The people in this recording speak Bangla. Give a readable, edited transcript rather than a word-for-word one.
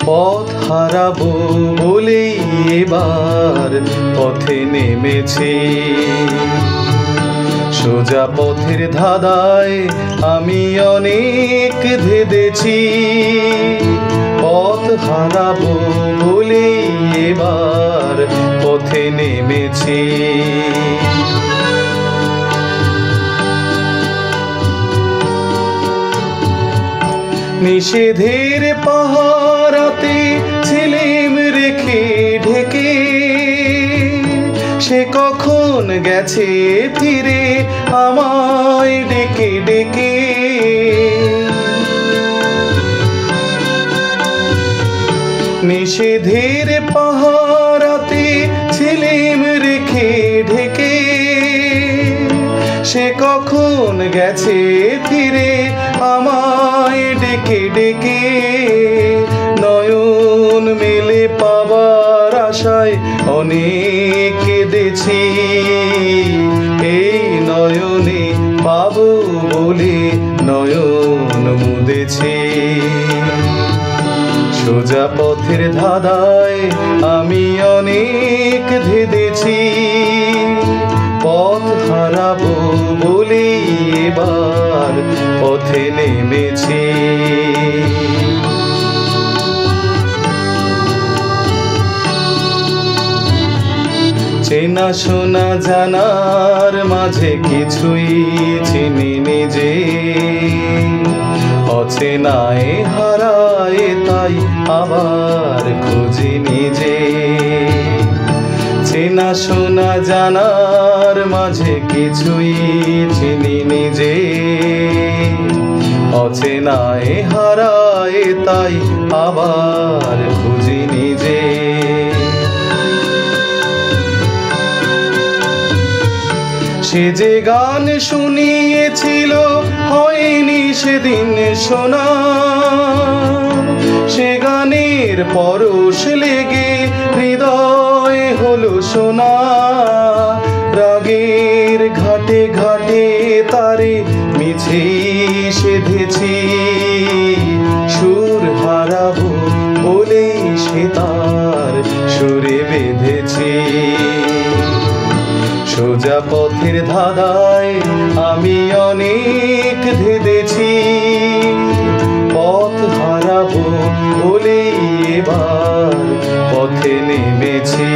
পথ হারাবো বলেই এবার পথে নেমেছি। সোজা পথের ধাঁধায় আমি অনেক ধেঁদেছি। পথ হারাবো বলেই এবার পথে নেমেছি। নিষেধের পাহারাতে ছিলিম রেখে ঢেকে, সে কখন গেছে ফিরে আমায় ডেকে ডেকে। নিষেধের পাহারাতে ছিলিম রেখে ঢেকে, সে কখন গেছে ফিরে আমায় ডেকে ডেকে। নয়ন মেলে পাবার আশায় অনেক কেঁদেছি। এই নয়নে পাবো বলে নয়ন মুদেছি। সোজা পথের ধাঁধায় আমি অনেক ধেঁদেছি। পথ হারাবো বলেই এবার পথে নেমেছি। চেনা শোনা জানার মাঝে কিছুই চিনি নিজে, অচেনায় হারায় তাই আবার খুঁজি নিজে। চেনা শোনা জানার মাঝে কিছুই চিনি নিজে, অচেনায় হারায় তাই আবার খুঁজি নিজে। সে যে গান শুনিয়েছিল হয়নি সেদিন শোনা, সে গানের পরশ লেগে হৃদয় হলো সোনা। রাগের ঘাটে ঘাটে তারে মিছে সেধেছি। সুর হারাবো বলেই সে তার সুরে বেঁধেছি। সোজা পথের ধাঁধায় আমি অনেক ধেঁদেছি। পথ হারাবো বলেই এবার পথে নেমেছি।